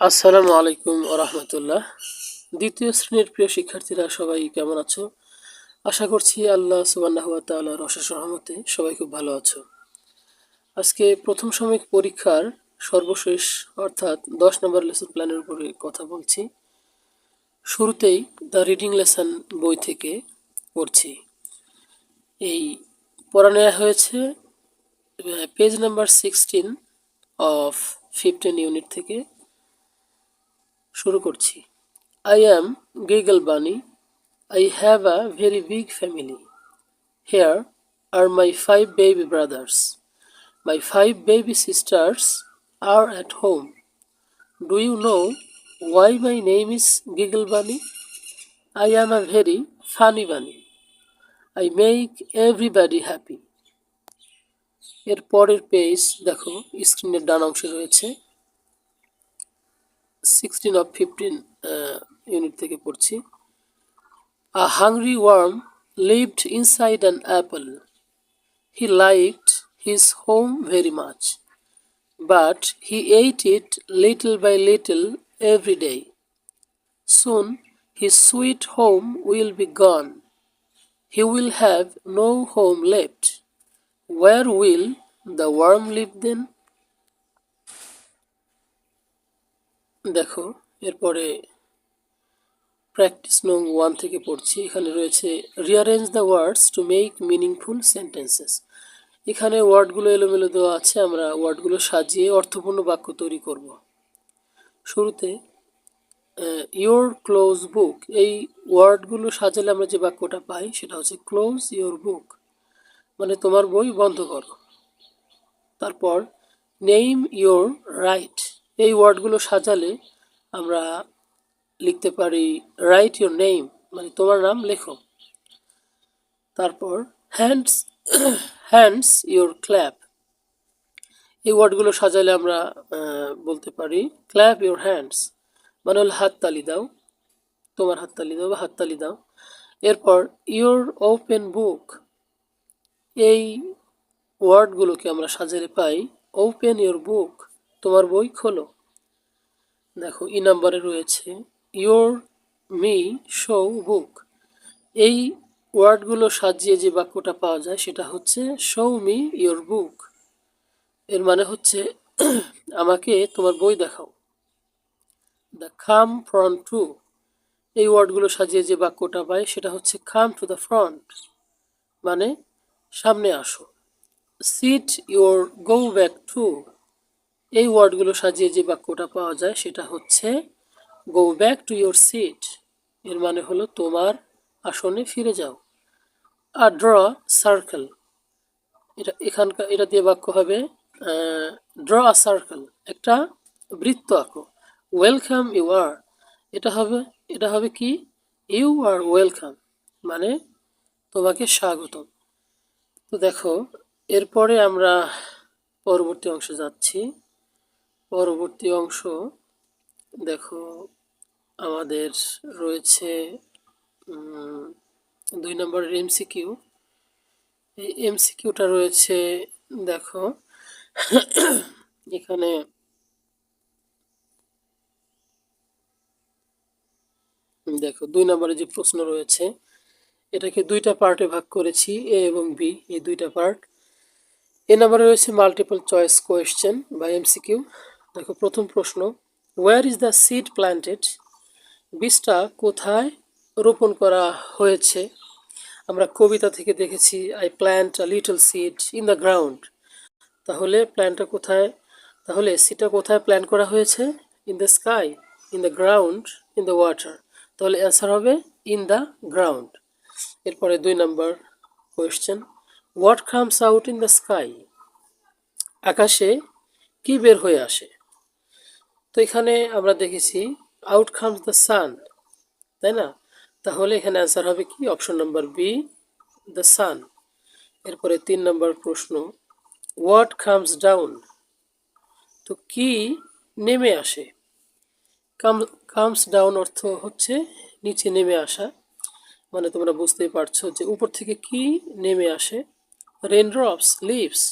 আসসালামু আলাইকুম রাহমাতুল্লাহ। দ্বিতীয় শ্রেণীর প্রিয় শিক্ষার্থীরা সবাই কেমন আছো? আশা করছি আল্লাহ সুবহানাহু ওয়া তাআলার অশেষ রহমতে সবাই খুব ভালো আছো। আজকে প্রথম সাময়িক পরীক্ষার সর্বশেষ অর্থাৎ 10 নম্বর লেসন প্ল্যানের উপরে কথা বলছি। শুরুতেই দ্য রিডিং লেসন বই থেকে পড়ছি। এই পড়া নেওয়া হয়েছে পেজ নাম্বার 16 অফ 15 ইউনিট থেকে। শুরু করছি। I am Giggle Bunny. I have a very big family. Here are my 5 baby brothers. My 5 baby sisters are at home. Do you know why my name is Giggle Bunny? I am a very funny bunny. I make everybody happy. এর পরের page দেখো, স্ক্রিনের ডান অংশে রয়েছে। 16 of 15 unit থেকে পড়ছি। A hungry worm lived inside an apple. He liked his home very much, but he ate it little by little every day. Soon his sweet home will be gone. He will have no home left. Where will the worm live then? দেখো, এরপরে practice নং 1 থেকে পড়ছি। এখানে রয়েছে rearrange the words to make meaningful sentences. এখানে ওয়ার্ডগুলো এলোমেলো দেওয়া আছে, আমরা ওয়ার্ডগুলো সাজিয়ে অর্থপূর্ণ বাক্য তৈরি করব। শুরুতে ইয়োর ক্লোজ বুক, এই ওয়ার্ডগুলো সাজালে আমরা যে বাক্যটা পাই সেটা হচ্ছে ক্লোজ ইয়োর বুক, মানে তোমার বই বন্ধ করো। তারপর নেম ইয়োর রাইট, এই ওয়ার্ডগুলো সাজালে আমরা লিখতে পারি রাইট ইয়োর নেম, মানে তোমার নাম লেখো। তারপর হ্যান্ডস হ্যান্ডস ইয়োর ক্ল্যাপ, এই ওয়ার্ডগুলো সাজালে আমরা বলতে পারি ক্ল্যাপ ইয়োর হ্যান্ডস, মানে হল হাততালি দাও, তোমার হাততালি দাও বা হাততালি দাও। এরপর ইয়োর ওপেন বুক, এই ওয়ার্ডগুলোকে আমরা সাজালে পাই ওপেন ইয়োর বুক, তোমার বই খোলো। দেখো ই নাম্বারে রয়েছে ইয়োর মি শো বুক, এই ওয়ার্ডগুলো সাজিয়ে যে বাক্যটা পাওয়া যায় সেটা হচ্ছে শো মি ইয়োর বুক, এর মানে হচ্ছে আমাকে তোমার বই দেখাও। দ্য কাম ফ্রন্ট টু, এই ওয়ার্ডগুলো সাজিয়ে যে বাক্যটা পাই সেটা হচ্ছে কাম টু দ্য ফ্রন্ট, মানে সামনে আসো। Seat your go back to, এই ওয়ার্ডগুলো সাজিয়ে যে বাক্যটা পাওয়া যায় সেটা হচ্ছে go back to your seat, এর মানে হলো তোমার আসনে ফিরে যাও। আর ড্র সার্কেল, এটা দিয়ে বাক্য হবে ড্র আ সার্কেল, একটা বৃত্ত আঁকো। ওয়েলকাম ইউ আর, এটা হবে কি ইউ আর ওয়েলকাম, মানে তোমাকে স্বাগতম। তো দেখো, এরপরে আমরা পরবর্তী অংশে যাচ্ছি। পরবর্তী অংশ দেখো আমাদের রয়েছে 2 নম্বরের এমসিকিউ। এই এমসিকিউটা রয়েছে, দেখো এখানে দেখো 2 নম্বরে যে প্রশ্ন রয়েছে এটাকে দুইটা পার্টে ভাগ করেছি, এ এবং বি, এই দুইটা পার্ট। এ নম্বরে রয়েছে মাল্টিপল চয়েস কোয়েশ্চেন বা এমসিকিউ। দেখো প্রথম প্রশ্ন, where is the seed planted, বীজটা কোথায় রোপণ করা হয়েছে? আমরা কবিতা থেকে দেখেছি I plant a little seed in the ground, তাহলে প্ল্যান্টটা কোথায়, তাহলে সিডটা কোথায় প্ল্যান করা হয়েছে? In the sky, in the ground, in the water, তাহলে অ্যান্সার হবে ইন দ্য গ্রাউন্ড। এরপরে 2 নম্বর question, what comes out in the sky, আকাশে কি বের হয়ে আসে? তো এখানে আমরা দেখেছি আউট কামস দ্য সান, তাই না? তাহলে এখানে অ্যান্সার হবে কি option number B, the sun. এরপরে 3 নম্বর প্রশ্ন, হোয়াট কামস ডাউন, তো কি নেমে আসে? কামস ডাউন অর্থ হচ্ছে নিচে নেমে আসা, মানে তোমরা বুঝতেই পারছো যে উপর থেকে কি নেমে আসে। রেইনড্রপস, লিভস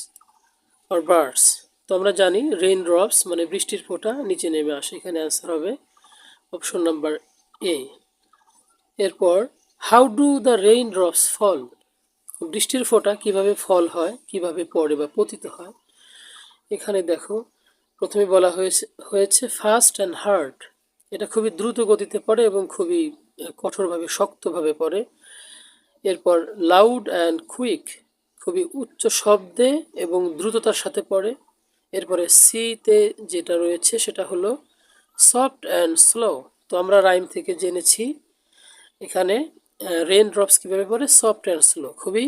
অর বার্ডস, তো আমরা জানি রেইন ড্রপস মানে বৃষ্টির ফোঁটা নিচে নেমে আসে, এখানে অ্যান্সার হবে অপশন নাম্বার এ। এরপর how do the rain drops fall, বৃষ্টির ফোঁটা কিভাবে ফল হয়, কিভাবে পড়ে বা পতিত হয়। এখানে দেখো প্রথমে বলা হয়েছে ফাস্ট অ্যান্ড হার্ড, এটা খুবই দ্রুত গতিতে পড়ে এবং খুবই কঠোরভাবে শক্তভাবে পড়ে। এরপর লাউড অ্যান্ড কুইক, খুবই উচ্চ শব্দে এবং দ্রুততার সাথে পড়ে। এরপরে সিতে যেটা রয়েছে সেটা হলো সফট অ্যান্ড স্লো। তো আমরা রাইম থেকে জেনেছি এখানে রেইন ড্রপস কীভাবে পড়ে, সফট অ্যান্ড স্লো, খুবই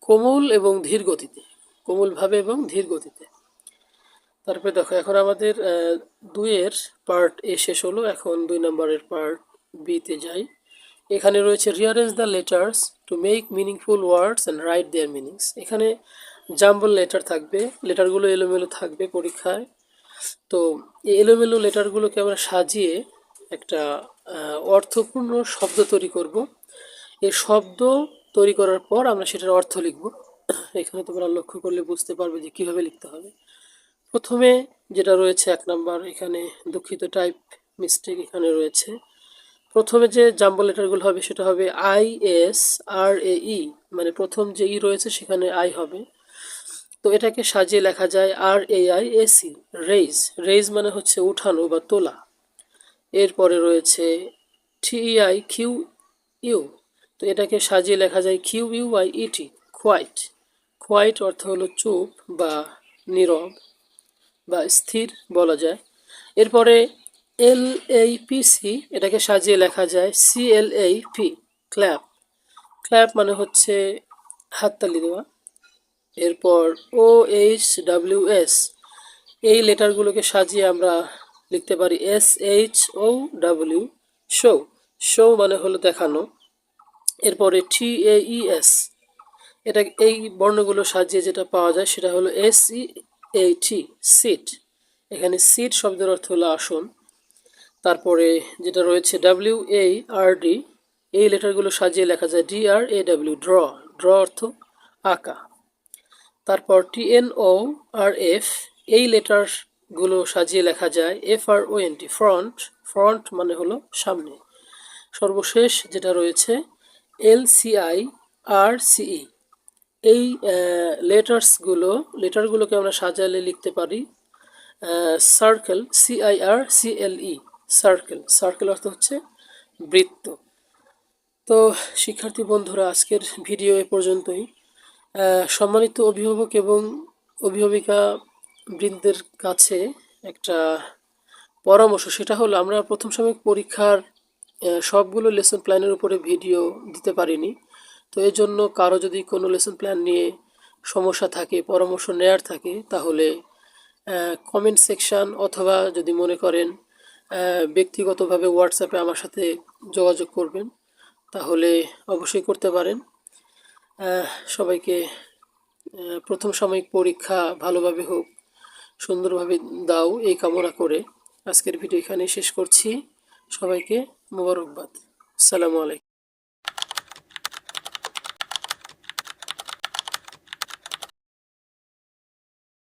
কোমল এবং ধীর গতিতে, কোমলভাবে এবং ধীর গতিতে। তারপরে দেখো এখন আমাদের 2-এর পার্ট এ শেষ হলো, এখন 2 নম্বরের পার্ট বিতে যাই। এখানে রয়েছে rearrange the letters to make meaningful words and right their meanings. এখানে জাম্বল লেটার থাকবে, লেটারগুলো এলোমেলো থাকবে পরীক্ষায়। তো এই এলোমেলো লেটারগুলোকে আমরা সাজিয়ে একটা অর্থপূর্ণ শব্দ তৈরি করব। এই শব্দ তৈরি করার পর আমরা সেটার অর্থ লিখব। এখানে তোমরা লক্ষ্য করলে বুঝতে পারবে যে কীভাবে লিখতে হবে। প্রথমে যেটা রয়েছে 1 নাম্বার, এখানে দুঃখিত টাইপ মিস্টেক এখানে রয়েছে। প্রথমে যে জাম্বল লেটারগুলো হবে সেটা হবে ISRAE, মানে প্রথম যে ই রয়েছে সেখানে আই হবে। তো এটাকে সাজিয়ে লেখা যায় RAIAC, রেইজ। রেইজ মানে হচ্ছে উঠানো বা তোলা। এরপরে রয়েছে TEIQU, তো এটাকে সাজিয়ে লেখা যায় QUIET, কোয়াইট। কোয়াইট অর্থ হলো চুপ বা নীরব বা স্থির বলা যায়। এরপরে LAPC, এটাকে সাজিয়ে লেখা যায় CLAP, ক্ল্যাপ। ক্ল্যাপ মানে হচ্ছে হাততালি দেওয়া। এরপর OHWS, এই লেটারগুলোকে সাজিয়ে আমরা লিখতে পারি SHOW, শো। শো মানে হলো দেখানো। এরপরে TAES, এটা এই বর্ণগুলো সাজিয়ে যেটা পাওয়া যায় সেটা হলো SEAT, সিট। এখানে সিট শব্দের অর্থ হলো আসন। তারপরে যেটা রয়েছে WARD, এই লেটারগুলো সাজিয়ে লেখা যায় DRAW, ড্র। ড্র অর্থ আঁকা। তারপর TNORF, এই লেটারগুলো সাজিয়ে লেখা যায় FRONT, ফ্রন্ট। ফ্রন্ট মানে হলো সামনে। সর্বশেষ যেটা রয়েছে LCIRCE, এই লেটারগুলোকে আমরা সাজালে লিখতে পারি সার্কেল, CIRCLE, সার্কেল। সার্কেল অর্থ হচ্ছে বৃত্ত। তো শিক্ষার্থী বন্ধুরা, আজকের ভিডিও এ পর্যন্তই। সম্মানিত অভিভাবক এবং অভিভাবিকা বৃন্দের কাছে একটা পরামর্শ, সেটা হলো আমরা প্রথম সাময়িক পরীক্ষার সবগুলো লেসন প্ল্যানের উপরে ভিডিও দিতে পারিনি। তো এই জন্য কারো যদি কোনো লেসন প্ল্যান নিয়ে সমস্যা থাকে, পরামর্শ নেয়ার থাকে, তাহলে কমেন্ট সেকশন অথবা যদি মনে করেন ব্যক্তিগতভাবে হোয়াটসঅ্যাপে আমার সাথে যোগাযোগ করবেন, তাহলে অবশ্যই করতে পারেন। সবাইকে প্রথম সাময়িক পরীক্ষা ভালোভাবে হোক, সুন্দরভাবে দাও, এই কামনা করে আজকের ভিডিও এখানেই শেষ করছি। সবাইকে মোবারকবাদ। আসসালামু আলাইকুম।